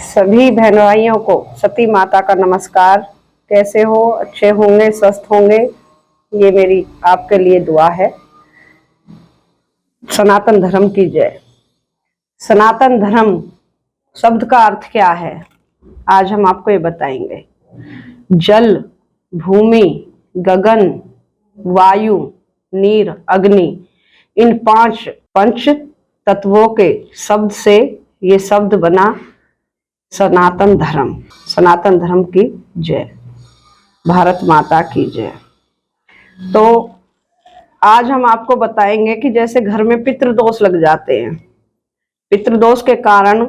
सभी बहन भाइयों को सती माता का नमस्कार। कैसे हो? अच्छे होंगे, स्वस्थ होंगे, ये मेरी आपके लिए दुआ है। सनातन धर्म की जय। सनातन धर्म शब्द का अर्थ क्या है, आज हम आपको ये बताएंगे। जल, भूमि, गगन, वायु, नीर, अग्नि, इन पंच तत्वों के शब्द से ये शब्द बना सनातन धर्म। सनातन धर्म की जय, भारत माता की जय। तो आज हम आपको बताएंगे कि जैसे घर में पितृदोष लग जाते हैं, पितृदोष के कारण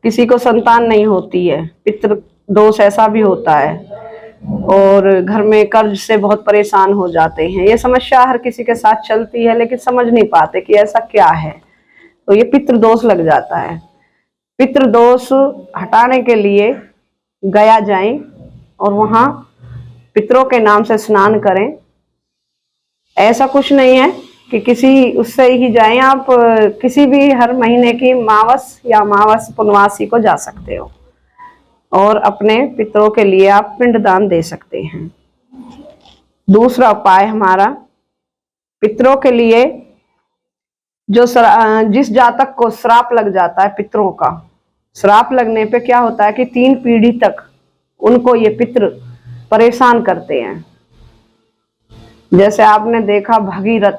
किसी को संतान नहीं होती है, पितृदोष ऐसा भी होता है, और घर में कर्ज से बहुत परेशान हो जाते हैं। ये समस्या हर किसी के साथ चलती है, लेकिन समझ नहीं पाते कि ऐसा क्या है। तो ये पितृदोष लग जाता है। पितृदोष हटाने के लिए गया जाएं और वहां पितरों के नाम से स्नान करें। ऐसा कुछ नहीं है कि किसी उससे ही जाएं, आप किसी भी हर महीने की मावस या अमावस पूर्णमासी को जा सकते हो और अपने पितरों के लिए आप पिंडदान दे सकते हैं। दूसरा उपाय हमारा, पितरों के लिए जो जिस जातक को श्राप लग जाता है, पितरों का श्राप लगने पे क्या होता है कि 3 पीढ़ी तक उनको ये पितृ परेशान करते हैं। जैसे आपने देखा भागीरथ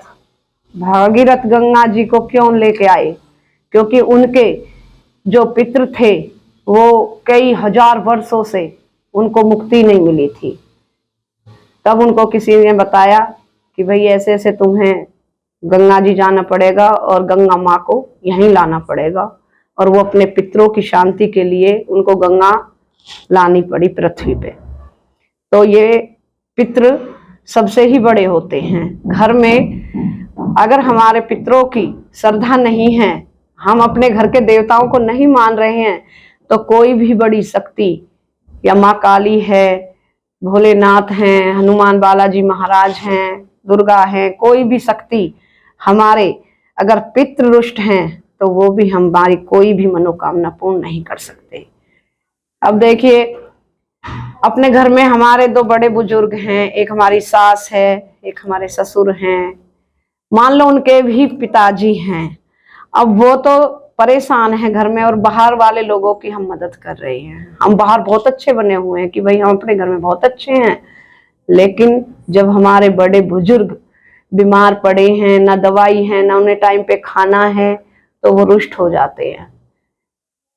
गंगा जी को क्यों लेके आए, क्योंकि उनके जो पितृ थे वो कई हजार वर्षों से उनको मुक्ति नहीं मिली थी। तब उनको किसी ने बताया कि भाई ऐसे ऐसे तुम्हें गंगा जी जाना पड़ेगा और गंगा माँ को यहीं लाना पड़ेगा, और वो अपने पितरों की शांति के लिए उनको गंगा लानी पड़ी पृथ्वी पे। तो ये पितृ सबसे ही बड़े होते हैं। घर में अगर हमारे पितरों की श्रद्धा नहीं है, हम अपने घर के देवताओं को नहीं मान रहे हैं, तो कोई भी बड़ी शक्ति या माँ काली है, भोलेनाथ हैं, हनुमान बालाजी महाराज हैं, दुर्गा हैं, कोई भी शक्ति हमारे अगर पितृ रुष्ट हैं तो वो भी हमारी कोई भी मनोकामना पूर्ण नहीं कर सकते। अब देखिए, अपने घर में हमारे 2 बड़े बुजुर्ग हैं, एक हमारी सास है, एक हमारे ससुर हैं, मान लो उनके भी पिताजी हैं। अब वो तो परेशान है घर में, और बाहर वाले लोगों की हम मदद कर रहे हैं। हम बाहर बहुत अच्छे बने हुए हैं कि भाई हम अपने घर में बहुत अच्छे हैं, लेकिन जब हमारे बड़े बुजुर्ग बीमार पड़े हैं, ना दवाई है, ना उन्हें टाइम पे खाना है, तो वो रुष्ट हो जाते हैं।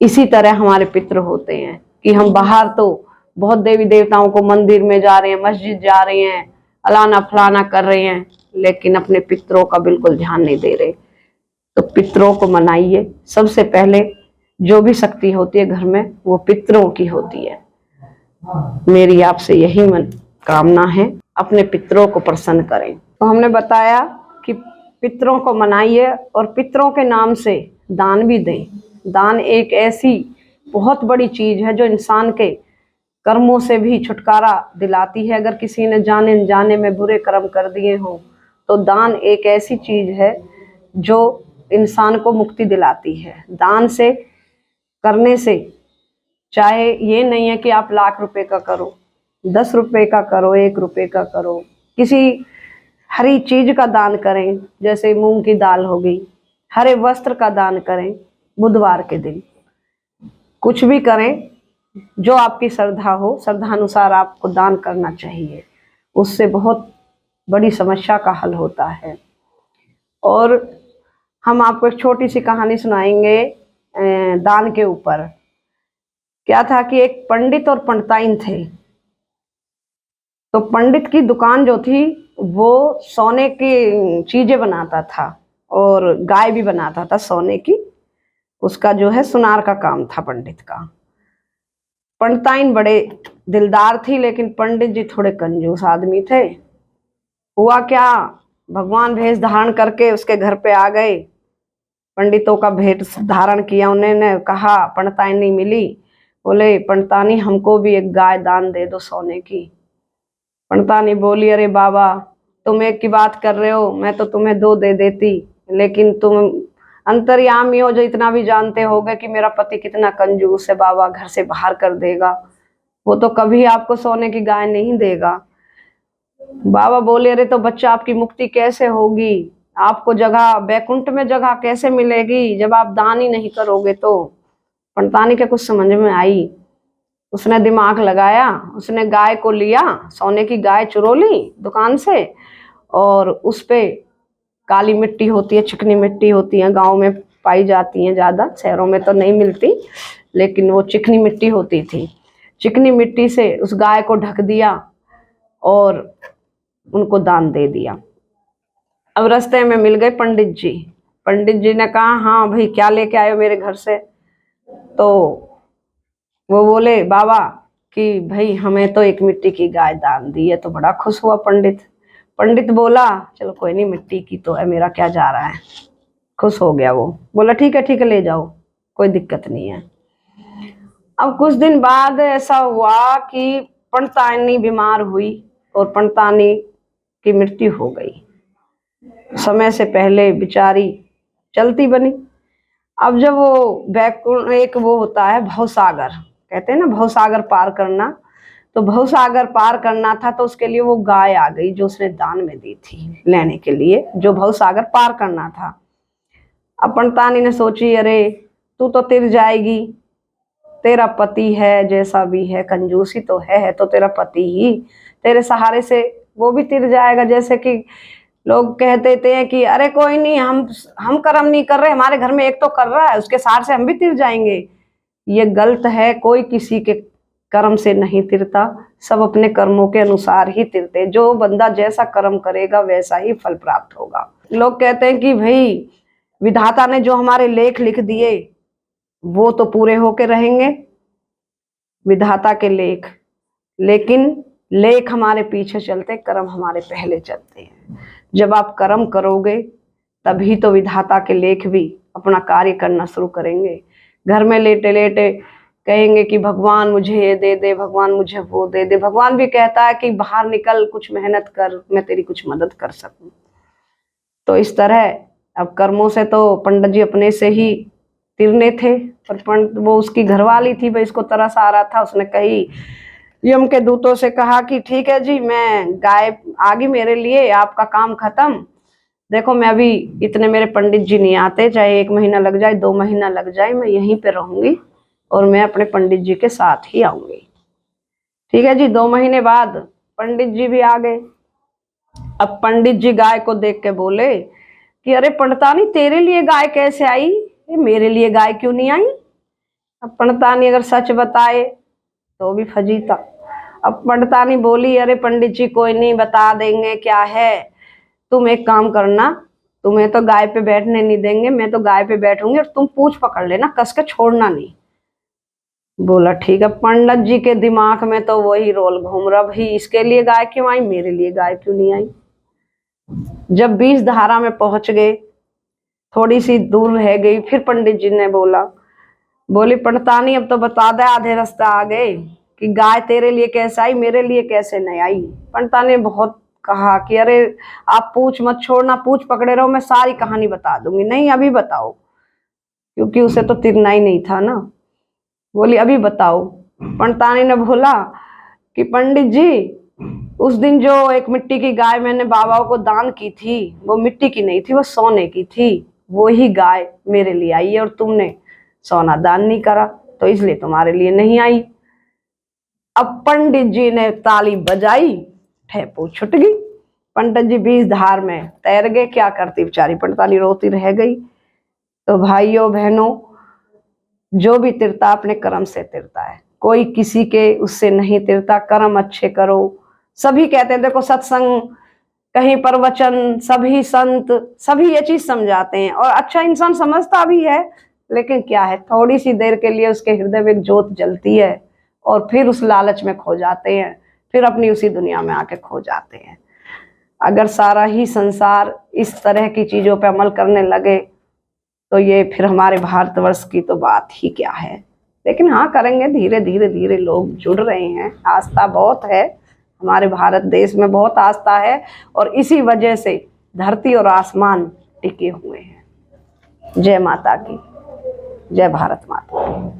इसी तरह हमारे पितृ होते हैं कि हम बाहर तो बहुत देवी देवताओं को मंदिर में जा रहे हैं, मस्जिद जा रहे हैं, अलाना फलाना कर रहे हैं, लेकिन अपने पितरों का बिल्कुल ध्यान नहीं दे रहे। तो पितरों को मनाइए। सबसे पहले जो भी शक्ति होती है घर में वो पितरों की होती है। मेरी आपसे यही कामना है, अपने पितरों को प्रसन्न करें। तो हमने बताया कि पितरों को मनाइए और पितरों के नाम से दान भी दें। दान एक ऐसी बहुत बड़ी चीज है जो इंसान के कर्मों से भी छुटकारा दिलाती है। अगर किसी ने जाने अनजाने में बुरे कर्म कर दिए हों, तो दान एक ऐसी चीज है जो इंसान को मुक्ति दिलाती है। दान से करने से, चाहे ये नहीं है कि आप लाख रुपए का करो, 10 रुपए का करो, 1 रुपए का करो, किसी हरी चीज का दान करें, जैसे मूंग की दाल हो गई, हरे वस्त्र का दान करें, बुधवार के दिन कुछ भी करें, जो आपकी श्रद्धा हो, श्रद्धा अनुसार आपको दान करना चाहिए। उससे बहुत बड़ी समस्या का हल होता है। और हम आपको एक छोटी सी कहानी सुनाएंगे दान के ऊपर। क्या था कि एक पंडित और पंडिताइन थे। तो पंडित की दुकान जो थी वो सोने की चीजें बनाता था और गाय भी बनाता था सोने की। उसका जो है सुनार का काम था पंडित का। पंडिताइन बड़े दिलदार थी, लेकिन पंडित जी थोड़े कंजूस आदमी थे। हुआ क्या, भगवान भेष धारण करके उसके घर पे आ गए, पंडितों का भेष धारण किया। उन्होंने कहा, पंडितानी मिली, बोले पंडितानी हमको भी एक गाय दान दे दो सोने की। पंडितानी बोली, अरे बाबा तुम एक की बात कर रहे हो, मैं तो तुम्हें 2 दे देती, लेकिन तुम अंतर्यामी हो जो इतना भी जानते होगे कि मेरा पति कितना कंजूस है, बाबा घर से बाहर कर देगा, वो तो कभी आपको सोने की गाय नहीं देगा। बाबा बोले अरे तो बच्चा आपकी मुक्ति कैसे होगी, आपको जगह बैकुंठ में जगह कैसे मिलेगी जब आप दान ही नहीं करोगे। तो पंतानी के कुछ समझ में आई, उसने दिमाग लगाया, उसने गाय को लिया, सोने की गाय चुरो ली दुकान से, और उस पे काली मिट्टी होती है, चिकनी मिट्टी होती है, गांव में पाई जाती है ज्यादा, शहरों में तो नहीं मिलती, लेकिन वो चिकनी मिट्टी होती थी। चिकनी मिट्टी से उस गाय को ढक दिया और उनको दान दे दिया। अब रास्ते में मिल गए पंडित जी। पंडित जी ने कहा हाँ भाई क्या लेके आए हो मेरे घर से। तो वो बोले बाबा कि भाई हमें तो एक मिट्टी की गाय दान दी है। तो बड़ा खुश हुआ पंडित। पंडित बोला चलो कोई नहीं, मिट्टी की तो है, मेरा क्या जा रहा है। खुश हो गया वो, बोला ठीक है ले जाओ, कोई दिक्कत नहीं है। अब कुछ दिन बाद ऐसा हुआ कि पंडतानी बीमार हुई और पंडतानी की मृत्यु हो गई, समय से पहले बेचारी चलती बनी। अब जब वो बैकुंठ, एक वो होता है भवसागर, कहते हैं ना भवसागर पार करना, तो भवसागर पार करना था, तो उसके लिए वो गाय आ गई जो उसने दान में दी थी लेने के लिए, जो भवसागर पार करना था। अब पंडतानी ने सोची अरे तू तो तिर जाएगी, तेरा पति है जैसा भी है, कंजूसी तो है तो तेरा पति ही, तेरे सहारे से वो भी तिर जाएगा। जैसे कि लोग कह देते हैं कि अरे कोई नहीं, हम कर्म नहीं कर रहे, हमारे घर में एक तो कर रहा है, उसके सहारे से हम भी तिर जाएंगे। ये गलत है, कोई किसी के कर्म से नहीं तिरता, सब अपने कर्मों के अनुसार ही तिरते। जो बंदा जैसा कर्म करेगा वैसा ही फल प्राप्त होगा। लोग कहते हैं कि भाई विधाता ने जो हमारे लेख लिख दिए वो तो पूरे होके रहेंगे, विधाता के लेख, लेकिन लेख हमारे पीछे चलते, कर्म हमारे पहले चलते हैं। जब आप कर्म करोगे तभी तो विधाता के लेख भी अपना कार्य करना शुरू करेंगे। घर में लेटे लेटे कहेंगे कि भगवान मुझे ये दे दे, भगवान मुझे वो दे दे। भगवान भी कहता है कि बाहर निकल, कुछ मेहनत कर, मैं तेरी कुछ मदद कर सकूं। तो इस तरह अब कर्मों से तो पंडित जी अपने से ही तिरने थे, पर वो उसकी घरवाली थी, भाई इसको तरस आ रहा था। उसने कही यम के दूतों से कहा कि ठीक है जी, मैं गाय आ गई मेरे लिए, आपका काम खत्म। देखो मैं अभी, इतने मेरे पंडित जी नहीं आते, चाहे 1 महीना लग जाए 2 महीना लग जाए, मैं यहीं पे रहूंगी और मैं अपने पंडित जी के साथ ही आऊंगी। ठीक है जी। 2 महीने बाद पंडित जी भी आ गए। अब पंडित जी गाय को देख के बोले कि अरे पंडतानी तेरे लिए गाय कैसे आई, मेरे लिए गाय क्यों नहीं आई। अब पंडतानी अगर सच बताए तो भी फजीता। अब पंडतानी बोली अरे पंडित जी कोई नहीं, बता देंगे क्या है, तुम एक काम करना, तुम्हें तो गाय पे बैठने नहीं देंगे, मैं तो गाय पे बैठूंगी और तुम पूंछ पकड़ लेना, कस के छोड़ना नहीं। बोला ठीक है। पंडित जी के दिमाग में तो वही रोल घूम रहा, भाई इसके लिए गाय क्यों आई, मेरे लिए गाय क्यों नहीं आई। जब 20 धारा में पहुंच गए, थोड़ी सी दूर रह गई, फिर पंडित जी ने बोली पंडतानी अब तो बता दे, आधे रास्ते आ गए, कि गाय तेरे लिए कैसे आई, मेरे लिए कैसे नहीं आई। पंडतानी ने बहुत कहा कि अरे आप पूछ मत छोड़ना, पूछ पकड़े रहो, मैं सारी कहानी बता दूंगी। नहीं अभी बताओ, क्योंकि उसे तो तिरना ही नहीं था ना। बोली अभी बताओ। पंडतानी ने बोला कि पंडित जी उस दिन जो एक मिट्टी की गाय मैंने बाबा को दान की थी, वो मिट्टी की नहीं थी, वो सोने की थी, वो ही गाय मेरे लिए आई है, और तुमने सोना दान नहीं करा तो इसलिए तुम्हारे लिए नहीं आई। अब पंडित जी ने ताली बजाई, ठेपू छुट गई। पंडित जी 20 धार में तैर गए। क्या करती बेचारी पंडतानी, रोती रह गई। तो भाइयों बहनों, जो भी तिरता अपने कर्म से तिरता है, कोई किसी के उससे नहीं तिरता। कर्म अच्छे करो। सभी कहते हैं, देखो सत्संग, कहीं प्रवचन, सभी संत, सभी ये चीज समझाते हैं, और अच्छा इंसान समझता भी है, लेकिन क्या है थोड़ी सी देर के लिए उसके हृदय में एक ज्योत जलती है और फिर उस लालच में खो जाते हैं, फिर अपनी उसी दुनिया में आके खो जाते हैं। अगर सारा ही संसार इस तरह की चीजों पे अमल करने लगे तो ये फिर हमारे भारतवर्ष की तो बात ही क्या है। लेकिन हाँ करेंगे, धीरे धीरे धीरे लोग जुड़ रहे हैं, आस्था बहुत है हमारे भारत देश में, बहुत आस्था है, और इसी वजह से धरती और आसमान टिके हुए हैं। जय माता की, जय भारत माता की।